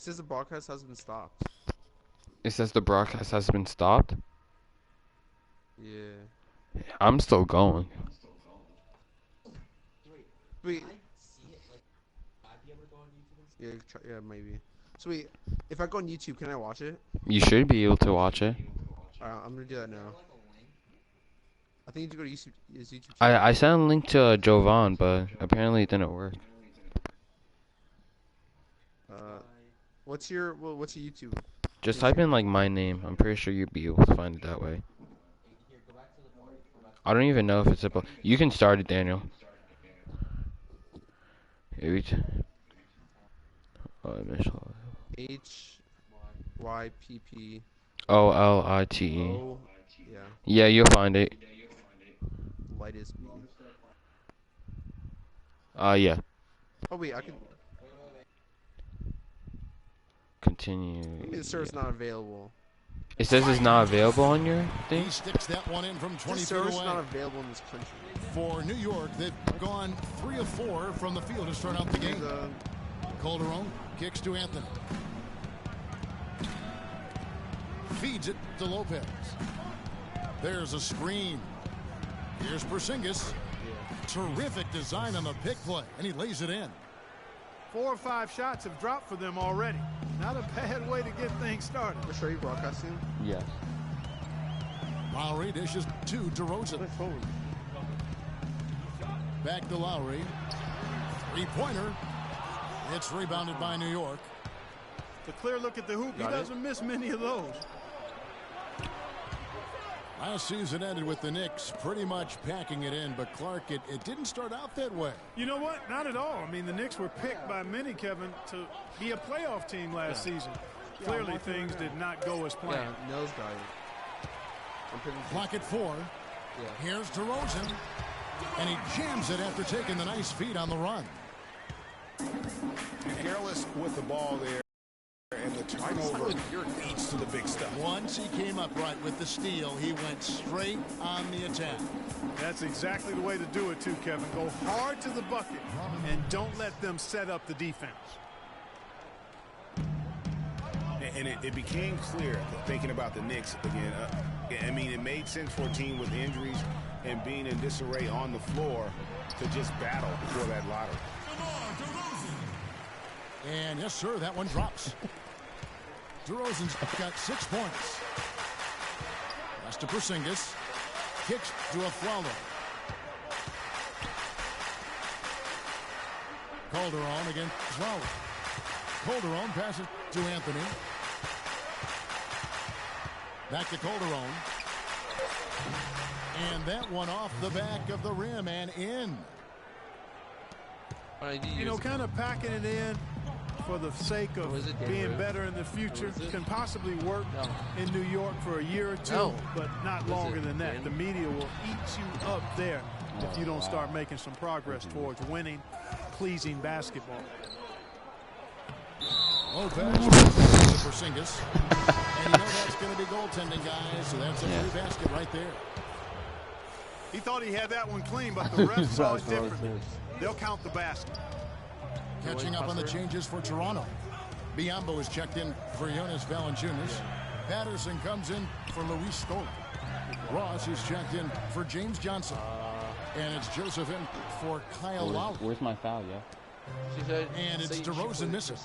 says the broadcast has been stopped. It says the broadcast has been stopped? Yeah. I'm still going. Wait. Yeah, yeah, maybe. So wait, if I go on YouTube, can I watch it? You should be able to watch it. Alright, I'm gonna do that now. I think you need to go to his YouTube channel. I sent a link to Jovan, but apparently it didn't work. What's your YouTube? Just type in like my name. I'm pretty sure you'll be able to find it that way. I don't even know if it's a. You can start it, Daniel. HYPP. OLITE. Oh, yeah. Yeah, you'll find it. Lightest B. Yeah. Oh wait, I can. Continue. Maybe the server's not available. It says it's not available on your thing? He sticks that one in from 20 feet away. The server's not available in this country. For New York, they've gone 3 of 4 from the field to start out the game. Calderon kicks to Anthony. Feeds it to Lopez. There's a screen. Here's Porzingis. Terrific design on the pick play, and he lays it in. 4 or 5 shots have dropped for them already. Not a bad way to get things started. Are you broadcasting? Yes. Lowry dishes to DeRozan. Back to Lowry. 3-pointer. It's rebounded by New York. The clear look at the hoop. He doesn't miss many of those. Last season ended with the Knicks pretty much packing it in, but Clark, it didn't start out that way. You know what? Not at all. I mean, the Knicks were picked by many, Kevin, to be a playoff team last season. Clearly, things did not go as planned. Yeah, Nels got it. Clock at 4. Yeah. Here's DeRozan, and he jams it after taking the nice feed on the run. Careless with the ball there. And the turnover leads to the big stuff. Once he came up right with the steal, he went straight on the attack. That's exactly the way to do it, too, Kevin. Go hard to the bucket and don't let them set up the defense. And it became clear, thinking about the Knicks again. I mean, it made sense for a team with injuries and being in disarray on the floor to just battle for that lottery. And yes, sir, that one drops. DeRozan's got 6 points. Pass to Porzingis. Kicks to Aflalo. Calderon against Lowry. Calderon passes to Anthony. Back to Calderon. And that one off the back of the rim and in. You know, kind of packing it in for the sake of being better in the future can possibly work in New York for a year or two, but not longer than that. The media will eat you up there if you don't start making some progress towards winning, pleasing basketball. Lopez to Porzingis. And you know that's going to be goaltending, guys, so that's a free basket right there. He thought he had that one clean, but the refs saw it differently. They'll count the basket. Catching up on the changes for Toronto. Biyombo is checked in for Jonas Valanciunas. Patterson comes in for Luis Scola. Ross is checked in for James Johnson. And it's Joseph in for Kyle Lowry. Where's my foul, yeah? And it's DeRozan missing.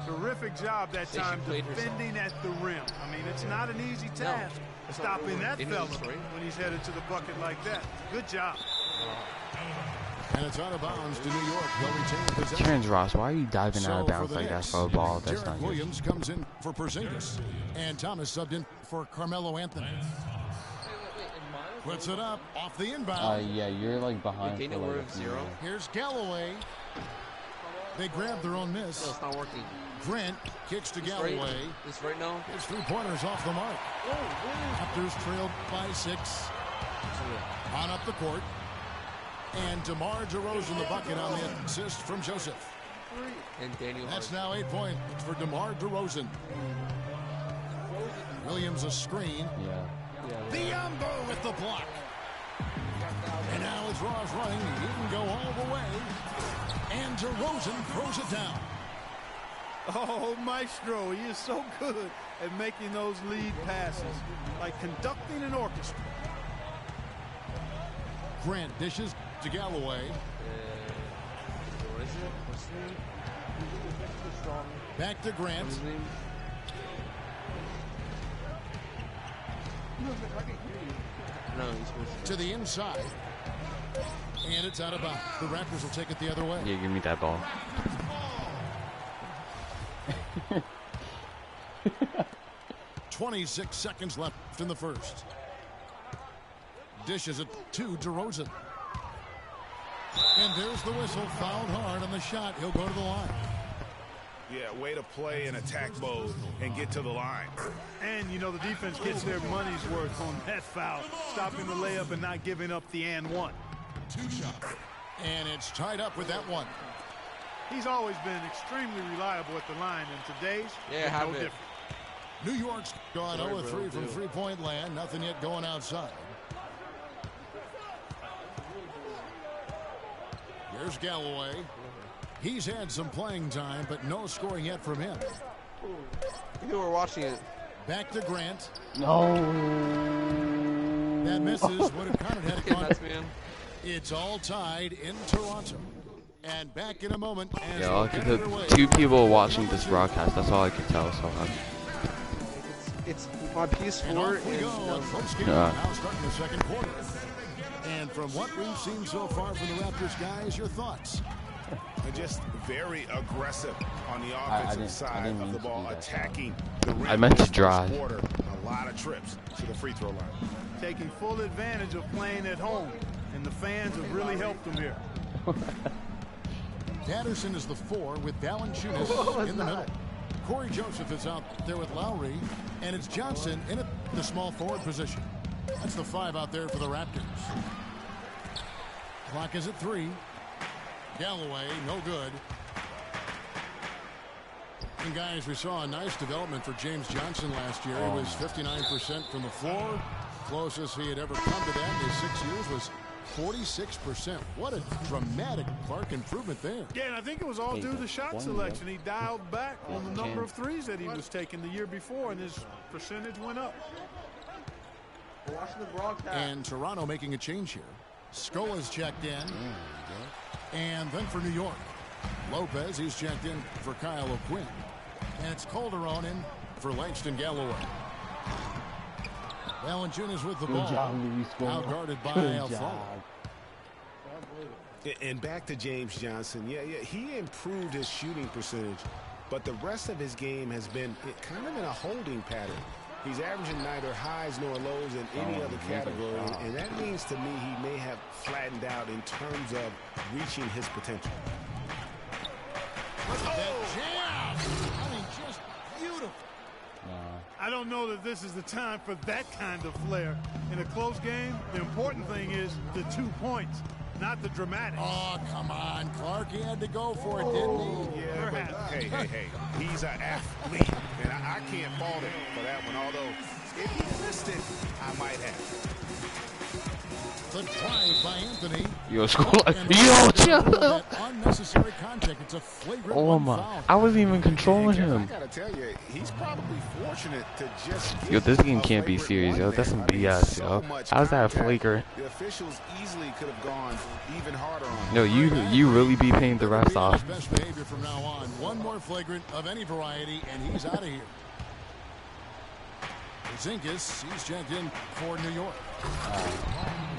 Terrific job that time defending at the rim. I mean, it's not an easy task stopping that fella when he's headed to the bucket like that. Good job. And it's out of bounds to New York. They'll retain possession. Terrence Ross, why are you diving out of bounds like that for a ball that's Derek not Williams comes in for Porzingis. And Thomas subbed in for Carmelo Anthony. Puts it up off the inbound. Yeah, you're like behind. Here's Galloway. They grab their own miss. No, it's not working. Grant kicks to Galloway. It's right now. It's 3-pointers off the mark. Raptors trailed by 6. On up the court. And DeMar DeRozan the bucket on the assist from Joseph. And Daniel. That's now 8 points for DeMar DeRozan. Williams a screen. Biyombo with the block. And now it's Ross running. He can go all the way. And DeRozan throws it down. Oh, Maestro, he is so good at making those lead passes, like conducting an orchestra. Grant dishes to Galloway. What is it? What's the name? Back to Grant. What's his name? No, he's supposed To the inside. And it's out of bounds. The Raptors will take it the other way. Yeah, give me that ball. 26 seconds left in the first. Dishes it to DeRozan. And there's the whistle. Fouled hard on the shot. He'll go to the line. Yeah, way to play in attack mode and get to the line. And, you know, the defense gets their money's worth on that foul, stopping the layup and not giving up the and one. Two shots. And it's tied up with that one. He's always been extremely reliable at the line, and today's no different. New York's gone 0-3 from three-point land. Nothing yet going outside. Here's Galloway. He's had some playing time, but no scoring yet from him. You know we're watching it. Back to Grant. No. That misses. Would have counted had it gone. Nuts, man. It's all tied in Toronto. And back in a moment. As Yeah, all I could two people watching this broadcast. That's all I could tell. So it's on PS4. And off we go. Close game. Now starting the second quarter. And from what we've seen so far from the Raptors, guys, your thoughts? Just very aggressive on the offensive side of the ball, attacking the rim. I meant to drive. Quarter, a lot of trips to the free throw line. Taking full advantage of playing at home, and the fans have really helped him here. Patterson is the 4 with Valanciunas in the middle. Corey Joseph is out there with Lowry, and it's Johnson in the small forward position. That's the 5 out there for the Raptors. Clock is at 3. Galloway, no good. And guys, we saw a nice development for James Johnson last year. He was 59% from the floor. Closest he had ever come to that in his 6 years was 46%. What a dramatic Clark improvement there. Yeah, and I think it was all due to shot selection. He dialed back on the number of threes that he was taking the year before, and his percentage went up. Watching the broadcast. And Toronto making a change here. Scola's checked in. And then for New York, Lopez, he's checked in for Kyle O'Quinn. And it's Calderon in for Langston Galloway. Valanciunas with the ball. Out guarded by Alfaro. And back to James Johnson. Yeah, he improved his shooting percentage, but the rest of his game has been kind of in a holding pattern. He's averaging neither highs nor lows in any other category, and that means to me he may have flattened out in terms of reaching his potential. Look at that jam! I mean, just beautiful. I don't know that this is the time for that kind of flair. In a close game, the important thing is the 2 points, not the dramatics. Oh, come on, Clark. He had to go for it, didn't he? Yeah, but hey. He's an athlete, and I can't fault him for that one, although if he missed it, I might have. The drive by Anthony. Yo, chill. Unnecessary contact. It's a flagrant Oh my! foul. I wasn't even controlling him. I gotta tell you, he's probably fortunate to just. Yo, this game can't be serious, yo. That's some BS, yo. How's that flagrant? The officials easily could have gone even harder on. No, you really be paying the refs off. Best behavior from now on. One more flagrant of any variety, and he's out of here. Zingas, he's checked in for New York.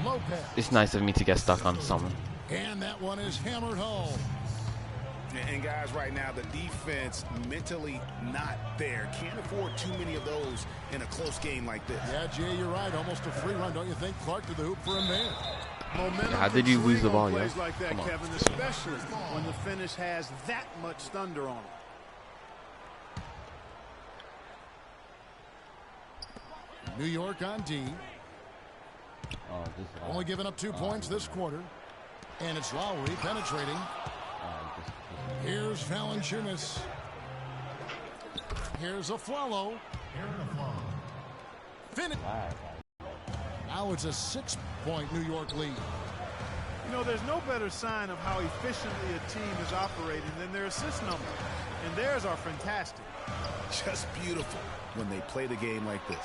Lopez. It's nice of me to get stuck on someone. And that one is hammered home. And guys, right now, the defense mentally not there. Can't afford too many of those in a close game like this. Yeah, Jay, you're right. Almost a free run, don't you think? Clark to the hoop for him there. Momentum How did you lose the ball, yo? plays like that, Kevin, especially when the finish has that much thunder on it. New York on D. Only giving up 2 points this quarter. And it's Lowry penetrating. Here's Valanciunas. Here's Aflalo. Finish. Now it's a 6-point New York lead. You know, there's no better sign of how efficiently a team is operating than their assist number. And theirs are fantastic. Just beautiful when they play the game like this.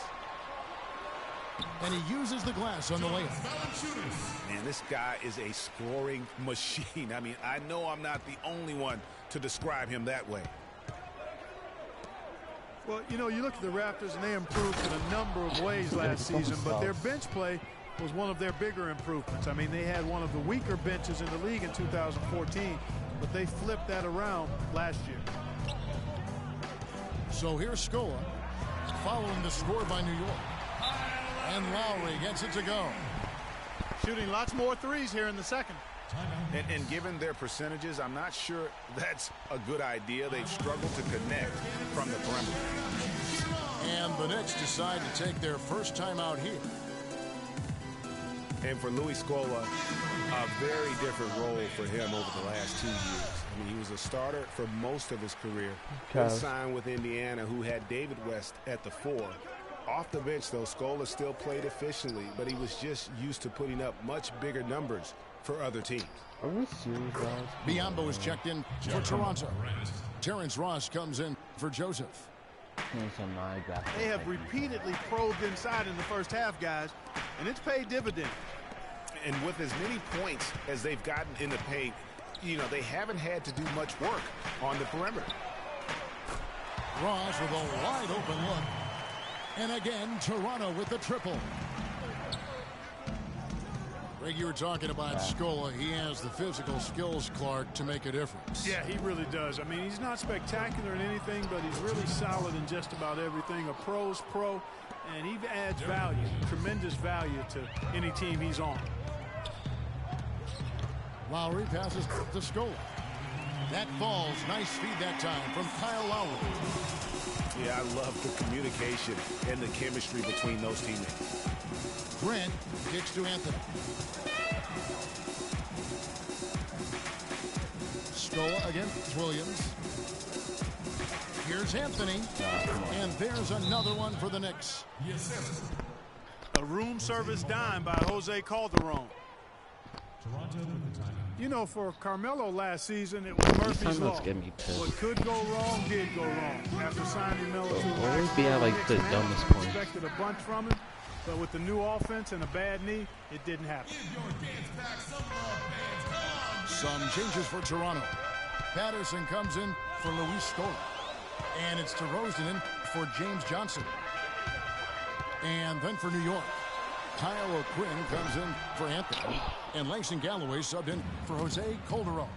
And he uses the glass on the layup. Man, this guy is a scoring machine. I mean, I know I'm not the only one to describe him that way. Well, you know, you look at the Raptors, and they improved in a number of ways last season, but their bench play was one of their bigger improvements. I mean, they had one of the weaker benches in the league in 2014, but they flipped that around last year. So here's Scola, following the score by New York. And Lowry gets it to go. Shooting lots more threes here in the second. And given their percentages, I'm not sure that's a good idea. They've struggled to connect from the perimeter. And the Knicks decide to take their first time out here. And for Luis Scola, a very different role for him over the last 2 years. I mean, he was a starter for most of his career. He signed with Indiana, who had David West at the 4. Off the bench, though, Scola still played efficiently, but he was just used to putting up much bigger numbers for other teams. Are we serious, guys? Biombo is checked in for Toronto. Terrence Ross comes in for Joseph. They have repeatedly probed inside in the first half, guys, and it's paid dividends. And with as many points as they've gotten in the paint, you know, they haven't had to do much work on the perimeter. Ross with a wide open look. And again, Toronto with the triple. Greg, you were talking about Scola. He has the physical skills, Clark, to make a difference. Yeah, he really does. I mean, he's not spectacular in anything, but he's really solid in just about everything. A pro's pro, and he adds value, tremendous value to any team he's on. Lowry passes to Scola. That falls. Nice feed that time from Kyle Lowry. Yeah, I love the communication and the chemistry between those teammates. Grant kicks to Anthony. Scola against Williams. Here's Anthony. And there's another one for the Knicks. A room service dime by Jose Calderon. You know, for Carmelo last season, it was Murphy's Law. What could go wrong did go wrong. After signing Melo to the always be at like the dumbest point. Expected a bunch from him, but with the new offense and a bad knee, it didn't happen. Some changes for Toronto. Patterson comes in for Luis Scola. And it's DeRozan in for James Johnson. And then for New York, Kyle O'Quinn comes in for Anthony. And Langston Galloway subbed in for Jose Calderon.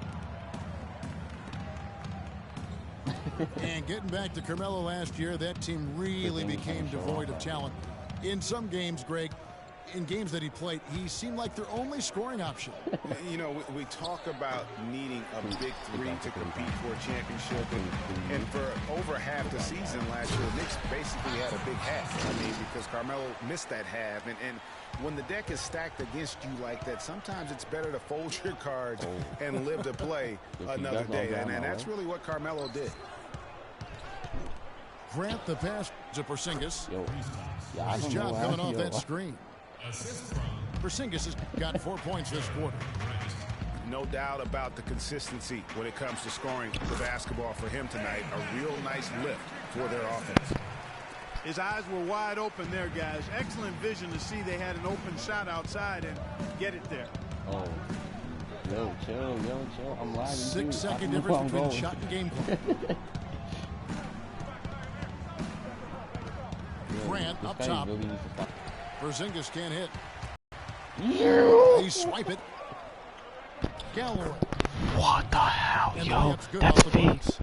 And getting back to Carmelo last year, that team really became devoid of talent. In some games, Greg, in games that he played, he seemed like their only scoring option. You know, we talk about needing a big three to compete for a championship. And for over half the season last year, the Knicks basically had a big half. I mean, because Carmelo missed that half. And when the deck is stacked against you like that, sometimes it's better to fold your cards and live to play another day. And that's really what Carmelo did. Grant the pass to Porzingis. Nice job coming off that screen. Porzingis has got 4 points this quarter. No doubt about the consistency when it comes to scoring the basketball for him tonight. A real nice lift for their offense. His eyes were wide open there, guys. Excellent vision to see they had an open shot outside and get it there. Oh. Yo, chill. I'm lying. 6 second difference between shot and game play. Grant up top. Porzingis can't hit. They swipe it. Galloway. What the hell, And yo? good That's off the fake. box.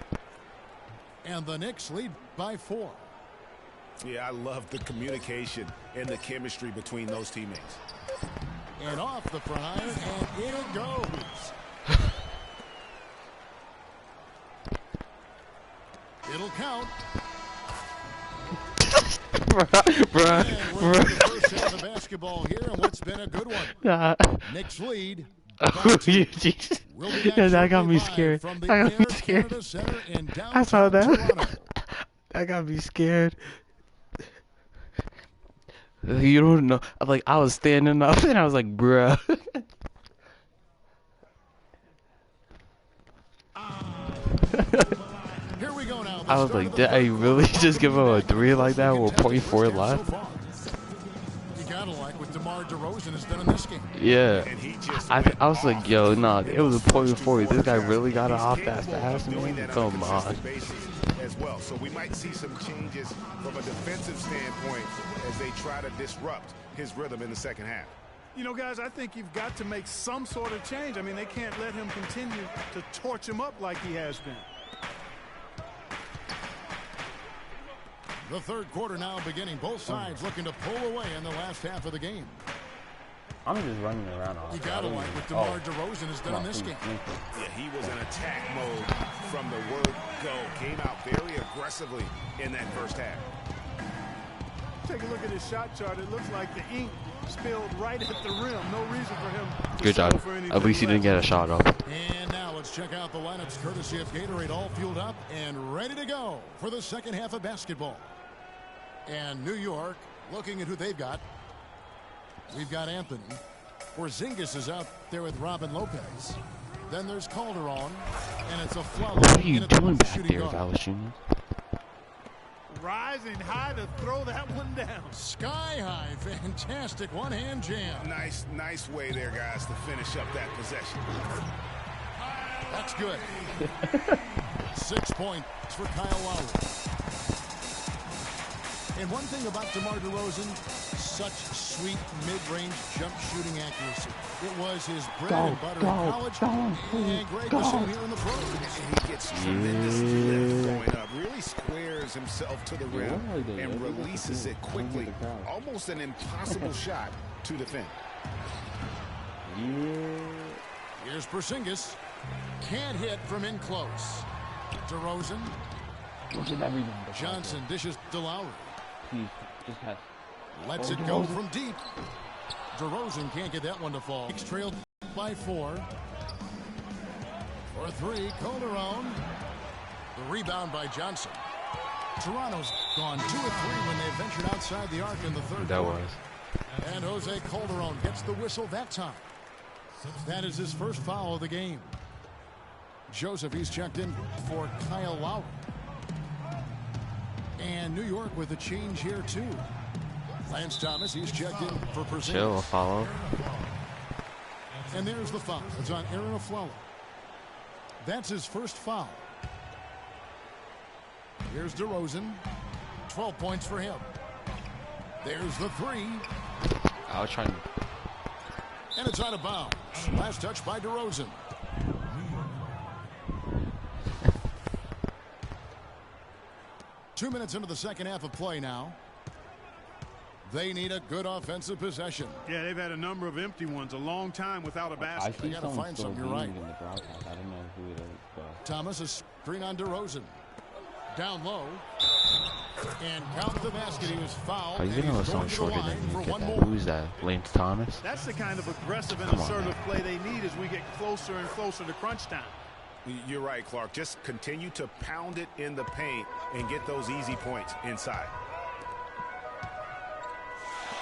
And the Knicks lead by 4. Yeah, I love the communication and the chemistry between those teammates. And off the front iron, and in it goes. It'll count. Bruh. And we're in the first half of basketball here, and what's been a good one. Nah. Knicks lead. Jesus. Yeah, that got me scared. That got me scared. I saw that. That got me scared. You don't know. I was standing up and I was like, bruh. Here we I was like, did I really just give him a 3 like that with .4 left? You gotta like what DeMar DeRozan has done in this game. Yeah. I was like, yo, nah, it was a .4. This guy really got it off that fast, man. Come on. As well, so we might see some changes from a defensive standpoint as they try to disrupt his rhythm in the second half. You know, guys, I think you've got to make some sort of change. I mean, they can't let him continue to torch him up like he has been. The third quarter now beginning. Both sides looking to pull away in the last half of the game. I'm just running around. You gotta like what DeMar DeRozan has done in this game. Yeah, he was in attack mode from the word go. Came out very aggressively in that first half. Take a look at his shot chart. It looks like the ink spilled right at the rim. No reason for him to Good job. for anything At least he didn't get a shot off. And now let's check out the lineups courtesy of Gatorade, all fueled up and ready to go for the second half of basketball. And New York looking at who they've got. We've got Anthony. Porzingis is out there with Robin Lopez. Then there's Calderon, and it's a flow. What are you doing back there, Dallas Jr.? Rising high to throw that one down. Sky high, fantastic one-hand jam. Nice way there, guys, to finish up that possession. That's good. 6 points for Kyle Lowry. And one thing about DeMar DeRozan, such sweet mid-range jump shooting accuracy. It was his bread and butter in college, and great to see him here in the pros. And he gets tremendous lift going up, really squares himself to the rim and releases it quickly. Almost an impossible shot to defend. Here's Porzingis. Can't hit from in close. DeRozan. Johnson dishes to Lowry. Lets it go from deep. DeRozan can't get that one to fall. He's trailed by 4. For 3, Calderon. The rebound by Johnson. Toronto's gone 2 of 3 when they ventured outside the arc in the third quarter. And Jose Calderon gets the whistle that time. That is his first foul of the game. Joseph, he's checked in for Kyle Lowry. And New York with a change here, too. Lance Thomas, he's checked in for Porzingis. Chill, follow. And there's the foul. It's on Aaron Aflalo. That's his first foul. Here's DeRozan. 12 points for him. There's the 3. I was trying to... And it's out of bounds. Last touch by DeRozan. 2 minutes into the second half of play now. They need a good offensive possession. Yeah, they've had a number of empty ones, a long time without a basket. They got to find something. You're right. I don't know who it is, but... Thomas, a screen on DeRozan. Down low. And count the basket. He was fouled. Are you going to someone shorter than you get that? Who's that? Lance Thomas? That's the kind of aggressive and assertive play they need as we get closer and closer to crunch time. You're right, Clark. Just continue to pound it in the paint and get those easy points inside.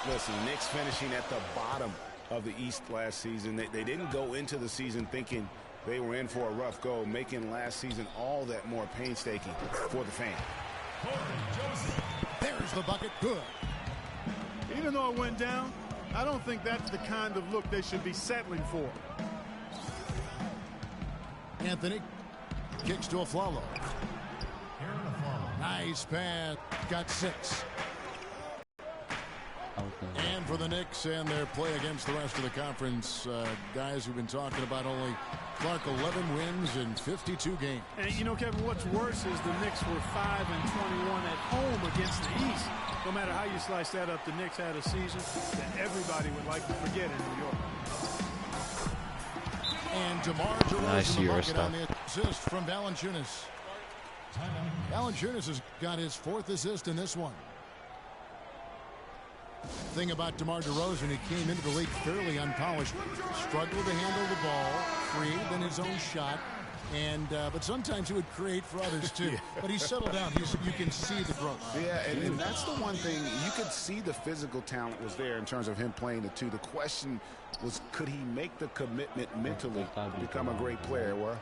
Listen, Knicks finishing at the bottom of the East last season. They didn't go into the season thinking they were in for a rough go, making last season all that more painstaking for the fan. There's the bucket. Good. Even though it went down, I don't think that's the kind of look they should be settling for. Anthony kicks to Aflalo. Nice pass. Got 6. And for the Knicks and their play against the rest of the conference, guys who've been talking about only Clark 11 wins in 52 games. And you know, Kevin, what's worse is the Knicks were 5-21 at home against the East. No matter how you slice that up, the Knicks had a season that everybody would like to forget in New York. And DeMar DeRozan on the assist from Valanciunas. Valanciunas has got his 4th assist in this one. Thing about DeMar DeRozan, he came into the league fairly unpolished, struggled to handle the ball, created in his own shot, and but sometimes he would create for others too. But he settled down. You can see the growth. Yeah, and that's the one thing. You could see the physical talent was there in terms of him playing the 2. The question was, could he make the commitment mentally to become a great player? Well,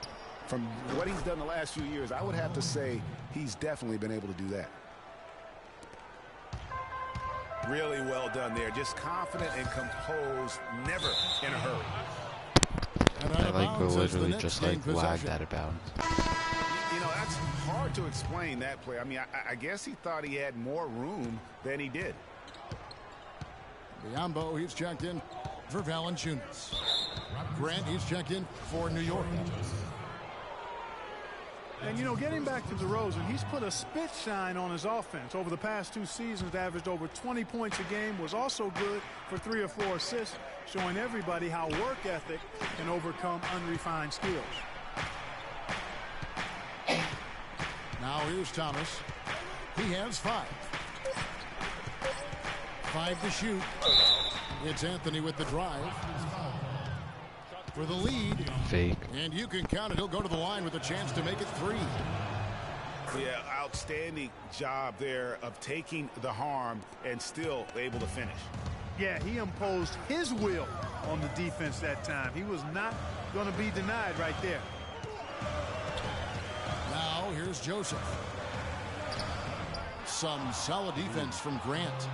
from what he's done the last few years, I would have to say he's definitely been able to do that. Really well done there. Just confident and composed, never in a hurry. I like to literally just like lagged out of bounds. You know, that's hard to explain that play. I mean, I guess he thought he had more room than he did. Biombo, he's checked in for Valanciunas. Grant, he's checked in for New York. And, you know, getting back to DeRozan, he's put a spit shine on his offense. Over the past 2 seasons, averaged over 20 points a game, was also good for 3 or 4 assists, showing everybody how work ethic can overcome unrefined skills. Now here's Thomas. He has 5. 5 to shoot. It's Anthony with the drive. For the lead. Fake. And you can count it. He'll go to the line with a chance to make it 3. Yeah, outstanding job there of taking the harm and still able to finish. Yeah, he imposed his will on the defense that time. He was not going to be denied right there. Now here's Joseph. Some solid defense from Grant.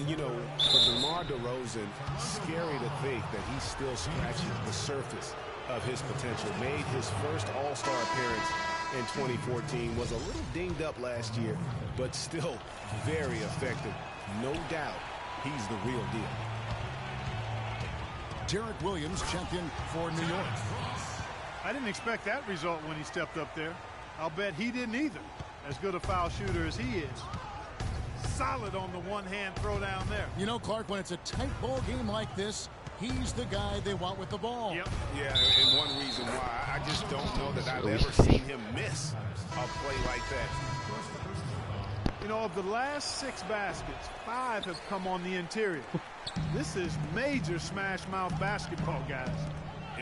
You know, for DeMar DeRozan, scary to think that he's still scratching the surface of his potential. Made his first All-Star appearance in 2014. Was a little dinged up last year, but still very effective. No doubt he's the real deal. Derek Williams checked in for New York. I didn't expect that result when he stepped up there. I'll bet he didn't either. As good a foul shooter as he is. Solid on the one-hand throw down there. You know, Clark, when it's a tight ball game like this, he's the guy they want with the ball. Yep. Yeah, and one reason why I just don't know that I've ever seen him miss a play like that. You know, of the last 6 baskets, 5 have come on the interior. This is major smash mouth basketball, guys.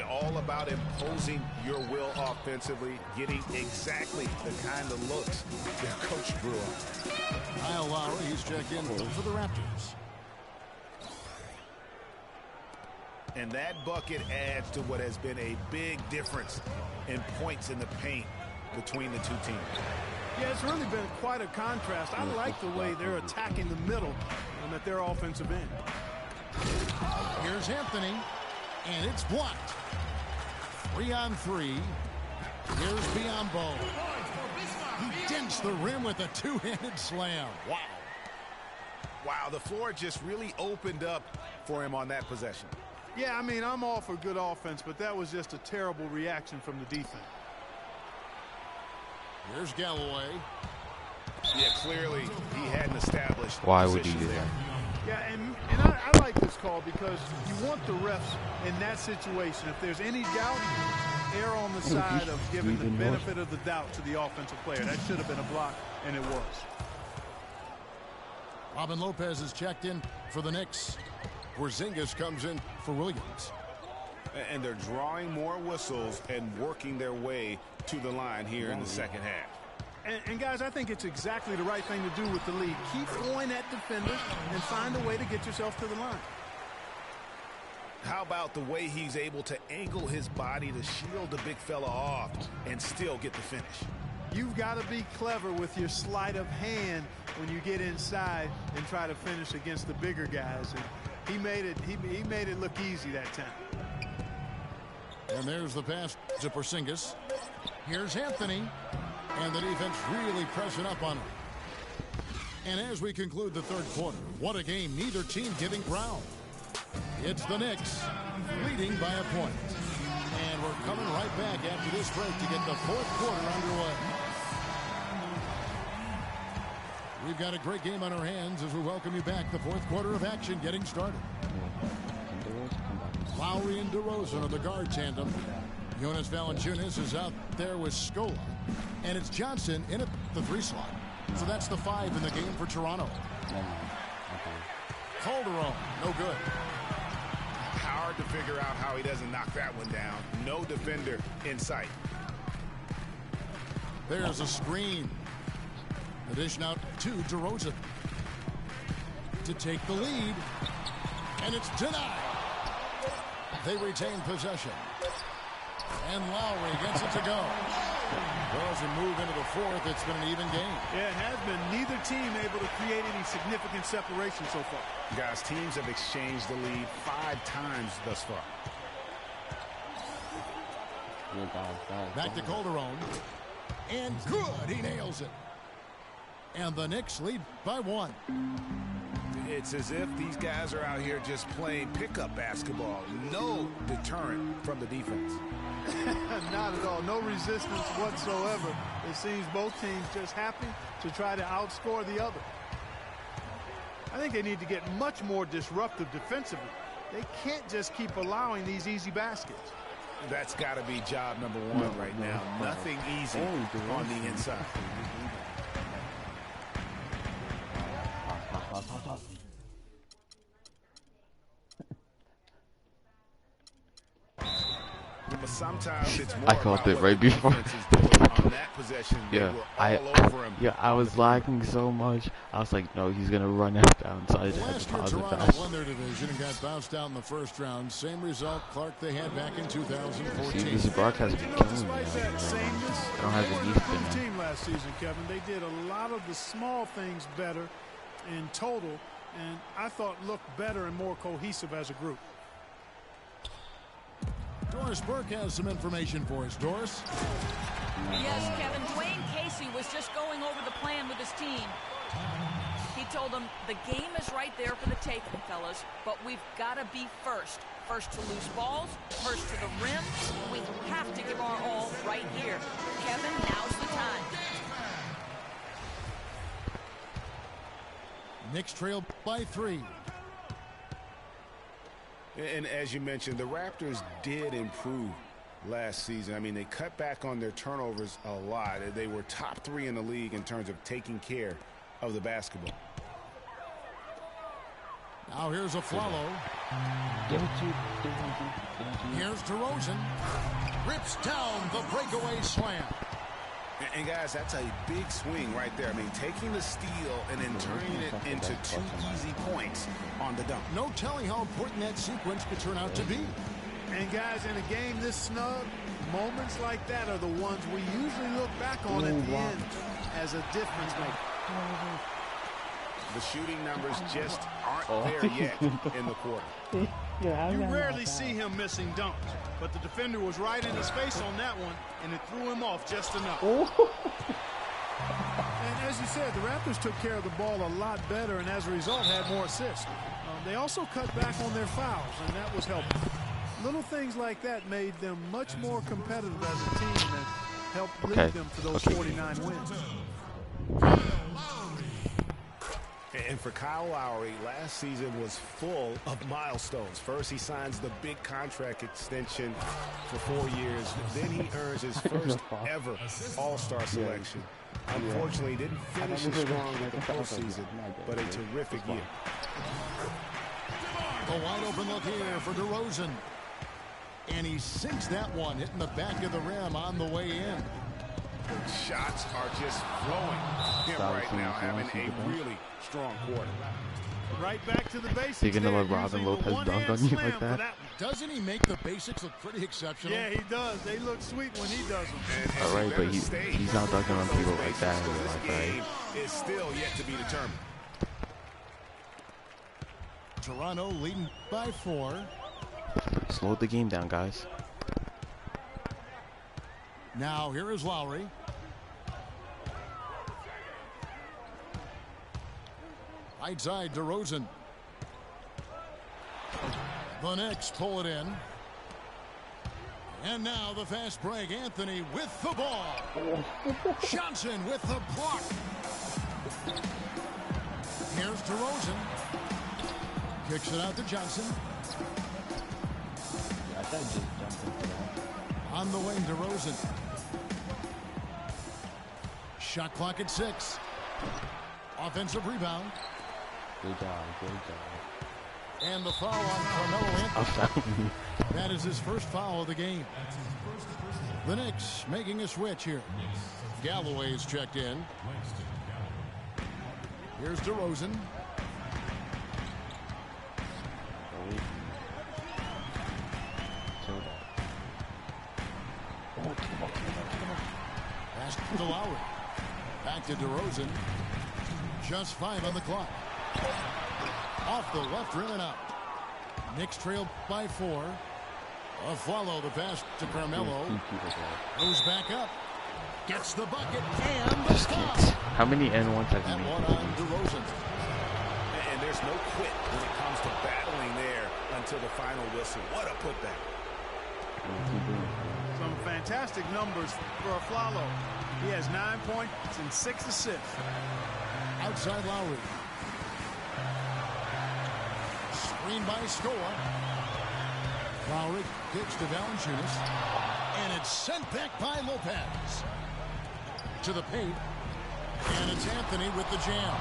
All about imposing your will offensively, getting exactly the kind of looks that coach grew up. Kyle Lowry, he's checked in for the Raptors. And that bucket adds to what has been a big difference in points in the paint between the 2 teams. Yeah, it's really been quite a contrast. I like the way they're attacking the middle and at their offensive end. Here's Anthony, and it's blocked. 3 on 3. Here's Biombo. He dents the rim with a 2-handed slam. Wow. Wow, the floor just really opened up for him on that possession. Yeah, I mean, I'm all for good offense, but that was just a terrible reaction from the defense. Here's Galloway. Yeah, clearly he hadn't established. Why would he do that? Yeah, and I like this call because you want the refs in that situation. If there's any doubt, err on the side of giving the benefit of the doubt to the offensive player. That should have been a block, and it was. Robin Lopez is checked in for the Knicks. Porzingis comes in for Williams. And they're drawing more whistles and working their way to the line here in the second half. And guys, I think it's exactly the right thing to do with the lead. Keep going at defenders and find a way to get yourself to the line. How about the way he's able to angle his body to shield the big fella off and still get the finish? You've got to be clever with your sleight of hand when you get inside and try to finish against the bigger guys. And he made it look easy that time. And there's the pass to Porzingis. Here's Anthony. And the defense really pressing up on him. And as we conclude the third quarter, what a game. Neither team getting ground. It's the Knicks leading by a point. And we're coming right back after this break to get the fourth quarter underway. We've got a great game on our hands as we welcome you back. The fourth quarter of action getting started. Lowry and DeRozan are the guard tandem. Jonas Valanciunas is out there with Scola. And it's Johnson in at the 3 slot. So that's the 5 in the game for Toronto. Calderon, no good. Hard to figure out how he doesn't knock that one down. No defender in sight. There's a screen. The dish out to DeRozan to take the lead. And it's denied. They retain possession. And Lowry gets it to go. Well, as we move into the fourth, it's been an even game. Yeah, it has been. Neither team able to create any significant separation so far. Guys, teams have exchanged the lead 5 times thus far. Back to Calderon. And good. He nails it. And the Knicks lead by 1. It's as if these guys are out here just playing pickup basketball. No deterrent from the defense. Not at all. No resistance whatsoever. It seems both teams just happy to try to outscore the other. I think they need to get much more disruptive defensively. They can't just keep allowing these easy baskets. That's got to be job number 1 right now. Nothing easy on the inside. But sometimes it's more I caught it right before. I was lagging so much. I was like, no, he's gonna run out down. So I just had to pause it Toronto fast. won their division and got bounced out in the first round. Same result, Clark, they had back in 2014. See, this broadcast is killing me. I don't have the need for team last season, Kevin. They did a lot of the small things better in total, and I thought looked better and more cohesive as a group. Doris Burke has some information for us. Doris? Yes, Kevin. Dwayne Casey was just going over the plan with his team. He told them the game is right there for the taking, fellas, but we've got to be first. First to loose balls, first to the rim. We have to give our all right here. Kevin, now's the time. Knicks trail by 3. And as you mentioned, the Raptors did improve last season. I mean, they cut back on their turnovers a lot. They were top 3 in the league in terms of taking care of the basketball. Now here's a follow. Here's DeRozan. Rips down the breakaway slam. And guys, that's a big swing right there. I mean, taking the steal and then turning it into 2 easy points on the dunk. No telling how important that sequence could turn out to be. And guys, in a game this snug, moments like that are the ones we usually look back on at the end as a difference maker. The shooting numbers just aren't there yet in the quarter. You rarely see him missing dunks, but the defender was right in his face on that one, and it threw him off just enough. And as you said, the Raptors took care of the ball a lot better, and as a result had more assists. They also cut back on their fouls, and that was helpful. Little things like that made them much more competitive as a team and helped lead them to those 49 wins. And for Kyle Lowry, last season was full of milestones. First, he signs the big contract extension for 4 years. Then he earns his first ever All-Star selection. Unfortunately, he didn't finish as strong with the postseason, but a terrific year. A wide open look here for DeRozan. And he sinks that one, hitting the back of the rim on the way in. Shots are just flowing. Him right now having a really strong quarter. Right back to the basics. You're gonna let Robin Lopez dunk on you like that? Doesn't he make the basics look pretty exceptional? Yeah, he does. They look sweet when he does them. All right, but he's not dunking on people like that in real life, right? It's still yet to be determined. Toronto leading by 4. Slow the game down, guys. Now here is Lowry. Right side, DeRozan. The Knicks pull it in. And now the fast break. Anthony with the ball. Johnson with the block. Here's DeRozan. Kicks it out to Johnson. On the wing, DeRozan. Shot clock at 6. Offensive rebound. Good job. And the foul on Carmelo Anthony. That is his first foul of the game. The Knicks making a switch here. Galloway's checked in. Here's DeRozan. back to DeRozan. Just 5 on the clock. Off the left rim and out. Knicks trail by 4. A follow the pass to Carmelo. Goes back up. Gets the bucket and the stop. How many N1s have you That made? one on DeRozan. And there's no quit when it comes to battling there until the final whistle. What a putback. Some fantastic numbers for Flalo. He has 9 points and 6 assists. Outside Lowry. Screen by Score. Lowry kicks to Valanciunas. And it's sent back by Lopez. To the paint. And it's Anthony with the jam.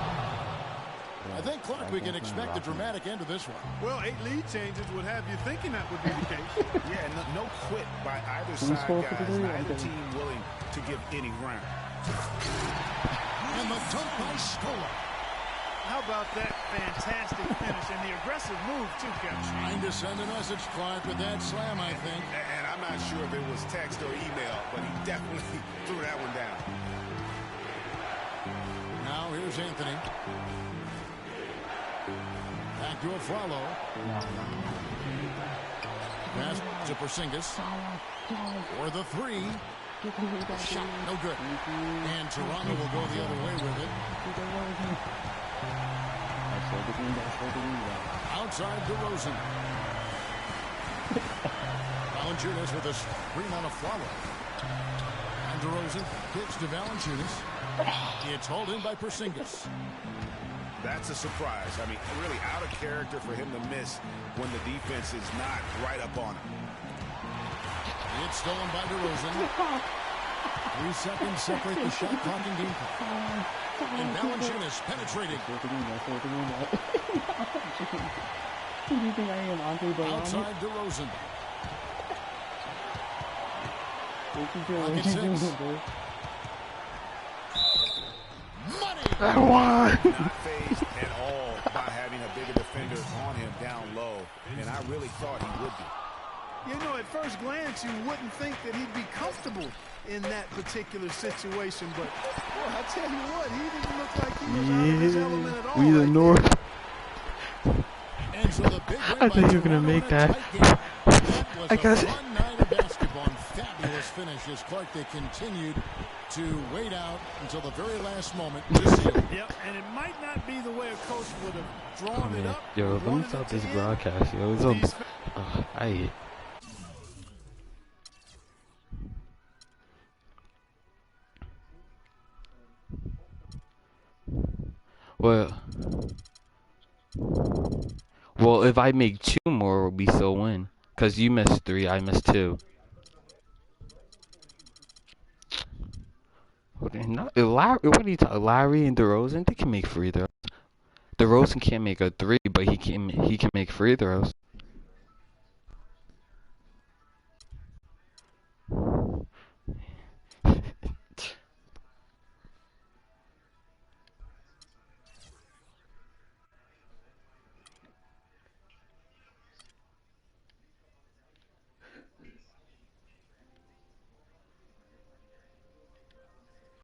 I think, Clark, we can expect a dramatic end to this one. Well, 8 lead changes would have you thinking that would be the case. Yeah, no quit by either side, guys. Neither team willing to give any ground. And the dunk by Scola. How about that fantastic finish and the aggressive move, too, Kevin? Trying to send a message, Clark, with that slam, I think. And I'm not sure if it was text or email, but he definitely threw that one down. Now here's Anthony. Back to a follow. Pass to Porzingis. For the 3. Shot, no good. And Toronto will go the other way with it. Outside DeRozan. Valanciunas with a screen on a follow. And DeRozan kicks to Valanciunas. It's hauled in by Porzingis. That's a surprise. I mean, really out of character for him to miss when the defense is not right up on him. It's stolen by DeRozan. 3 seconds separate the shot clock and game clock. And Valanciunas penetrating. Who do you think I am, Andre Barone? Outside DeRozan. What you doing? I won! Not phased at all by having a bigger defender on him down low, and I really thought he would be. You know, at first glance, you wouldn't think that he'd be comfortable in that particular situation, but, boy, I tell you what, he didn't look like he was out of his element at all. We the North. And so the big win I by thought you were gonna Toronto make in a that. tight game. That was I guess. a fun night of basketball and fabulous finish as Clark, they continued to wait out until the very last moment to seal it. Yep, and it might not be the way a coach would have drawn it up. Yo, let me wanted stop it to this end. broadcast, yo. It's These- I hate. Well, if I make 2 more, we still win. Cause you missed 3, I missed 2. What are you talking? Larry and DeRozan, they can make free throws. DeRozan can't make a 3, but he can make free throws.